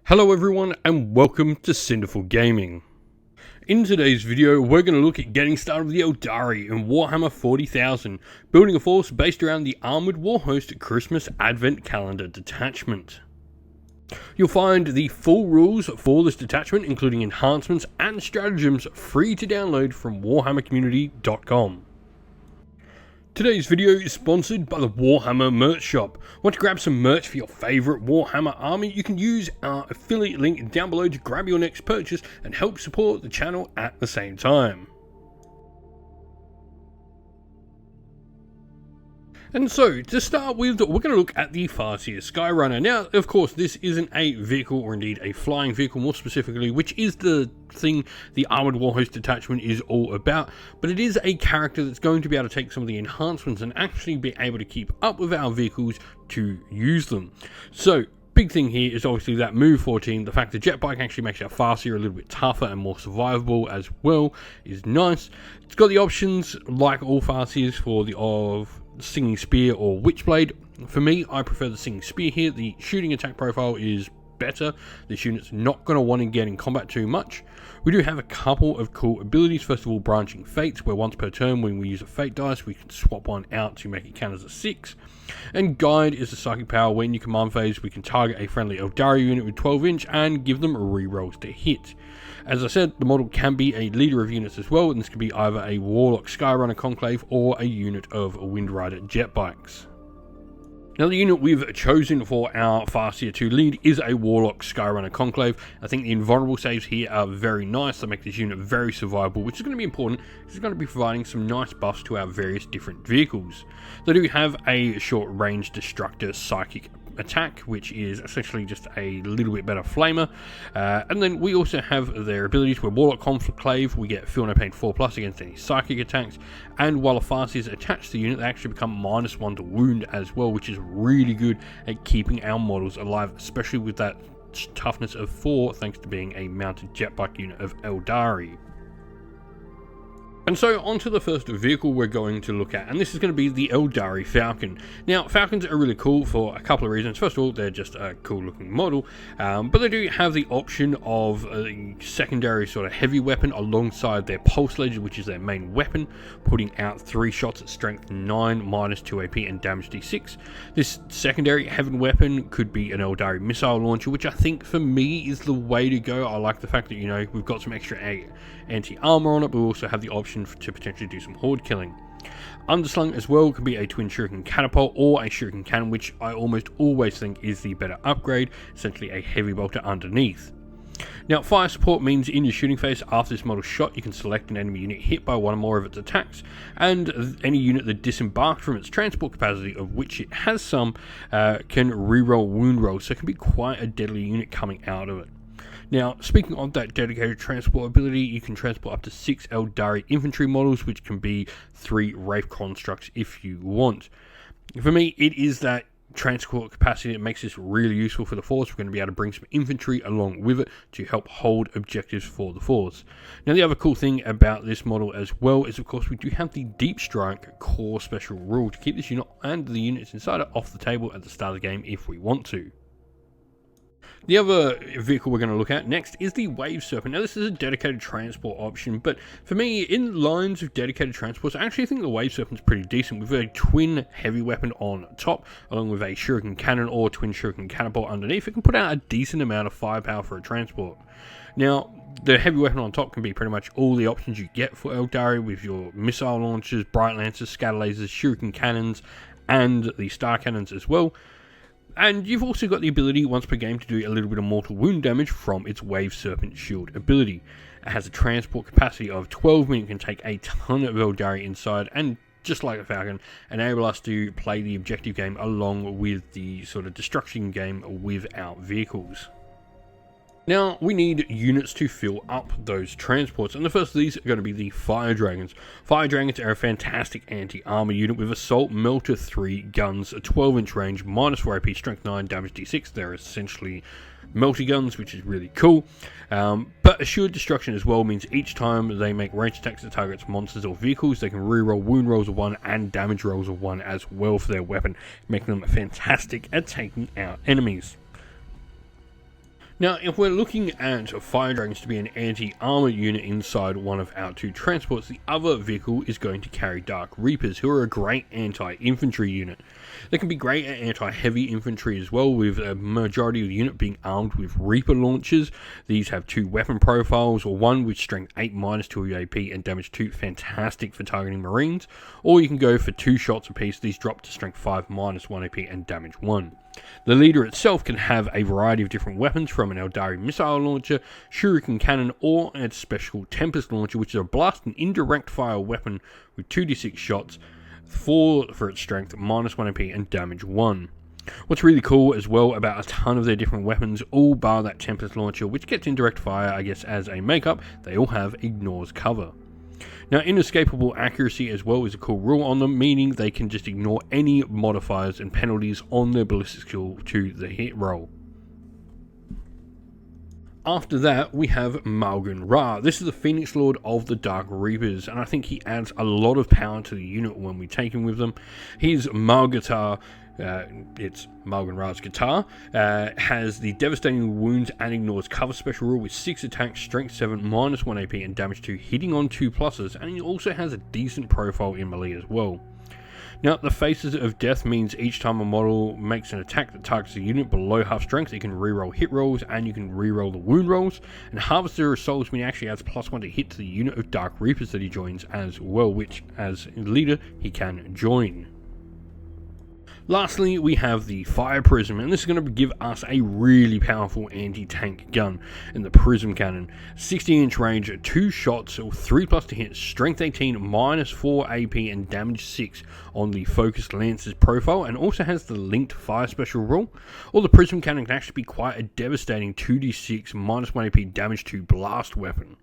Hello everyone and welcome to Cinderful Gaming. In today's video we're going to look at getting started with the Aeldari in Warhammer 40,000, building a force based around the Armoured Warhost Christmas Advent Calendar detachment. You'll find the full rules for this detachment, including enhancements and stratagems, free to download from warhammercommunity.com. Today's video is sponsored by the Warhammer merch shop. Want to grab some merch for your favourite Warhammer army? You can use our affiliate link down below to grab your next purchase and help support the channel at the same time. And so, to start with, we're going to look at the Farseer Skyrunner. Now, of course, this isn't a vehicle, or indeed a flying vehicle more specifically, which is the thing the Armoured Warhost detachment is all about, but it is a character that's going to be able to take some of the enhancements and actually be able to keep up with our vehicles to use them. So, big thing here is obviously that move 14, the fact that Jetbike actually makes our Farseer a little bit tougher and more survivable as well is nice. It's got the options, like all Farseers, for the Singing Spear or Witchblade. For me, I prefer the Singing Spear here. The shooting attack profile is better. This unit's not going to want to get in combat too much. We do have a couple of cool abilities. First of all, Branching Fates, where once per turn when we use a Fate dice, we can swap one out to make it count as a 6. And Guide is a psychic power. When you command phase, we can target a friendly Aeldari unit with 12 inch and give them rerolls to hit. As I said, the model can be a leader of units as well, and this can be either a Warlock Skyrunner Conclave or a unit of Windrider Jetbikes. Now, the unit we've chosen for our Farseer to lead is a Warlock Skyrunner Conclave. I think the invulnerable saves here are very nice. They make this unit very survivable, which is going to be important. It's going to be providing some nice buffs to our various different vehicles. They do have a short range Destructor Psychic attack, which is essentially just a little bit better flamer, and then we also have their abilities where Warlock Conclave, we get Feel No Pain 4+ against any psychic attacks, and while a Farseer is attached to the unit, they actually become -1 to wound as well, which is really good at keeping our models alive, especially with that toughness of 4 thanks to being a mounted jetbike unit of Aeldari. And so onto the first vehicle we're going to look at, and this is going to be the Aeldari Falcon. Now, Falcons are really cool for a couple of reasons. First of all, they're just a cool looking model, but they do have the option of a secondary sort of heavy weapon alongside their Pulse Ledger, which is their main weapon, putting out 3 shots at strength 9, -2 AP and damage d6. This secondary heavy weapon could be an Aeldari missile launcher, which I think for me is the way to go. I like the fact that, you know, we've got some extra anti-armor on it, but we also have the option to potentially do some horde killing. Underslung as well can be a twin shuriken catapult or a shuriken cannon, which I almost always think is the better upgrade, essentially a heavy bolter underneath. Now, fire support means in your shooting phase, after this model's shot, you can select an enemy unit hit by one or more of its attacks, and any unit that disembarked from its transport capacity, of which it has some, can reroll wound rolls, so it can be quite a deadly unit coming out of it. Now, speaking of that dedicated transport ability, you can transport up to 6 Aeldari infantry models, which can be 3 Wraith constructs if you want. For me, it is that transport capacity that makes this really useful for the force. We're going to be able to bring some infantry along with it to help hold objectives for the force. Now, the other cool thing about this model as well is, of course, we do have the Deep Strike core special rule to keep this unit and the units inside it off the table at the start of the game if we want to. The other vehicle we're going to look at next is the Wave Serpent. Now, this is a dedicated transport option, but for me, in lines of dedicated transports, I actually think the Wave Serpent's pretty decent, with a twin heavy weapon on top, along with a shuriken cannon or twin shuriken catapult underneath. It can put out a decent amount of firepower for a transport. Now, the heavy weapon on top can be pretty much all the options you get for Aeldari, with your missile launchers, bright lancers, scatter lasers, shuriken cannons, and the star cannons as well. And you've also got the ability once per game to do a little bit of mortal wound damage from its Wave Serpent Shield ability. It has a transport capacity of 12, meaning it can take a ton of Aeldari inside, and just like a Falcon, enable us to play the objective game along with the sort of destruction game with our vehicles. Now, we need units to fill up those transports, and the first of these are going to be the Fire Dragons. Fire Dragons are a fantastic anti-armor unit with Assault, Melter 3, guns, a 12-inch range, -4 AP, strength 9, damage d6. They're essentially melty guns, which is really cool. But Assured Destruction as well means each time they make ranged attacks that targets monsters or vehicles, they can reroll wound rolls of 1 and damage rolls of 1 as well for their weapon, making them fantastic at taking out enemies. Now, if we're looking at fire dragons to be an anti-armor unit inside one of our 2 transports, the other vehicle is going to carry Dark Reapers, who are a great anti-infantry unit. They can be great at anti-heavy infantry as well, with a majority of the unit being armed with Reaper launchers. These have 2 weapon profiles, or one with strength 8 minus 2 AP and damage 2, fantastic for targeting marines, or you can go for 2 shots apiece. These drop to strength 5 minus 1 AP and damage 1. The leader itself can have a variety of different weapons, from an Aeldari missile launcher, shuriken cannon, or a special Tempest launcher, which is a blast and indirect fire weapon with 2d6 shots, 4 for its strength, minus 1 AP and damage 1. What's really cool as well about a ton of their different weapons, all bar that Tempest launcher, which gets indirect fire, I guess, as a makeup, they all have ignores cover. Now, inescapable accuracy as well is a cool rule on them, meaning they can just ignore any modifiers and penalties on their ballistic skill to the hit roll. After that, we have Malgan Ra. This is the Phoenix Lord of the Dark Reapers, and I think he adds a lot of power to the unit when we take him with them. His Malgatar, it's Malgan Ra's guitar, has the devastating wounds and ignores cover special rule with 6 attacks, strength 7, minus 1 AP and damage 2, hitting on 2 pluses, and he also has a decent profile in melee as well. Now, the Faces of Death means each time a model makes an attack that targets a unit below half strength, it can reroll hit rolls and you can reroll the wound rolls. And Harvester of Souls means he actually adds +1 to hit to the unit of Dark Reapers that he joins as well, which as leader he can join. Lastly, we have the Fire Prism, and this is going to give us a really powerful anti-tank gun in the Prism Cannon. 60-inch range, 2 shots, 3+ to hit, strength 18, minus 4 AP and damage 6 on the Focused Lance's profile, and also has the linked fire special rule. Or the Prism Cannon can actually be quite a devastating 2d6, minus 1 AP damage 2 blast weapon.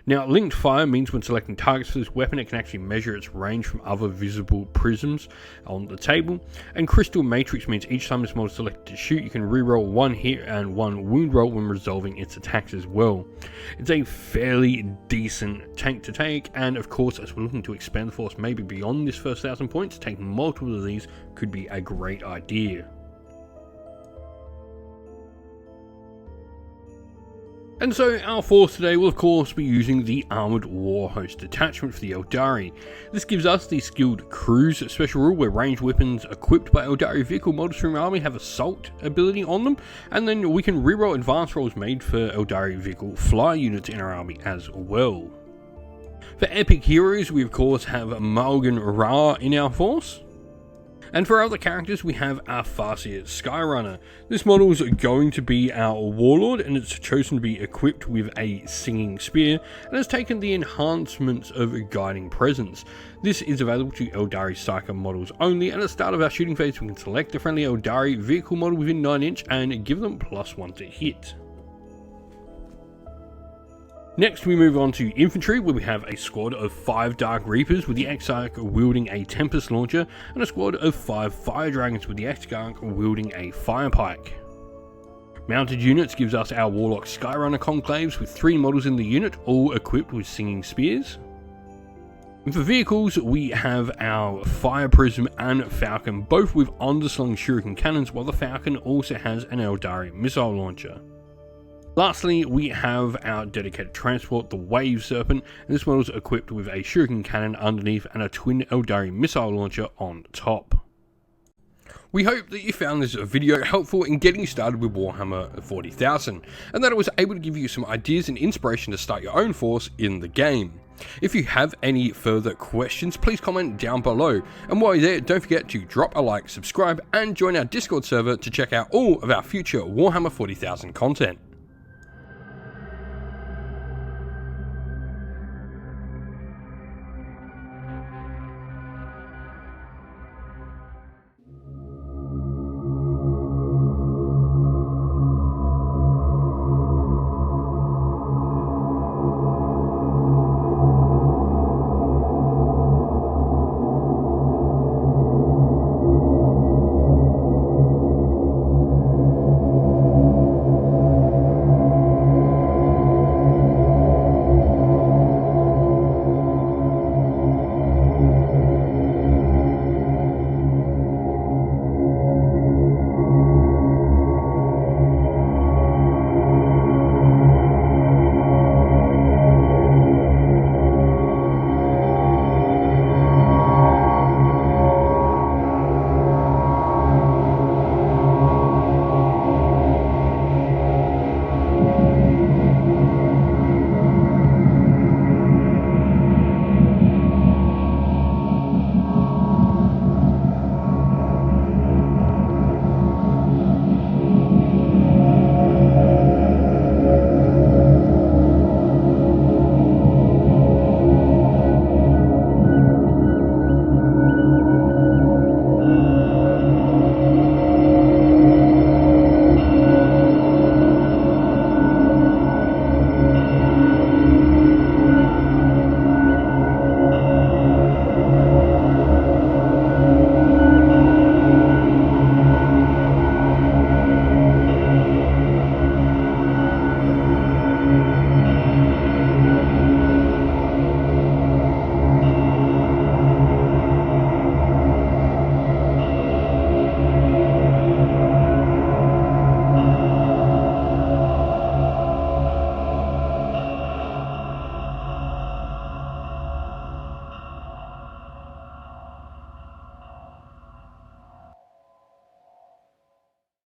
Now, linked fire means when selecting targets for this weapon, it can actually measure its range from other visible prisms on the table. And Crystal Matrix means each time this model is selected to shoot, you can reroll 1 hit and 1 wound roll when resolving its attacks as well. It's a fairly decent tank to take, and of course, as we're looking to expand the force maybe beyond this first 1,000 points, taking multiple of these could be a great idea. And so our force today will of course be using the Armoured Warhost detachment for the Aeldari. This gives us the Skilled Cruise special rule where ranged weapons equipped by Aeldari vehicle models from our army have assault ability on them, and then we can reroll advanced rolls made for Aeldari vehicle fly units in our army as well. For epic heroes, we of course have Malgan Ra in our force. And for our other characters, we have our Farseer Skyrunner. This model is going to be our Warlord, and it's chosen to be equipped with a Singing Spear, and has taken the enhancements of Guiding Presence. This is available to Aeldari Psyker models only, and at the start of our shooting phase, we can select a friendly Aeldari vehicle model within 9 inch and give them +1 to hit. Next, we move on to infantry, where we have a squad of 5 Dark Reapers with the Exarch wielding a Tempest launcher, and a squad of 5 Fire Dragons with the Exarch wielding a Fire Pike. Mounted units gives us our Warlock Skyrunner Conclaves with 3 models in the unit, all equipped with Singing Spears. And for vehicles, we have our Fire Prism and Falcon, both with underslung shuriken cannons, while the Falcon also has an Aeldari missile launcher. Lastly, we have our dedicated transport, the Wave Serpent, and this model is equipped with a shuriken cannon underneath and a twin Aeldari missile launcher on top. We hope that you found this video helpful in getting started with Warhammer 40,000, and that it was able to give you some ideas and inspiration to start your own force in the game. If you have any further questions, please comment down below, and while you're there, don't forget to drop a like, subscribe, and join our Discord server to check out all of our future Warhammer 40,000 content.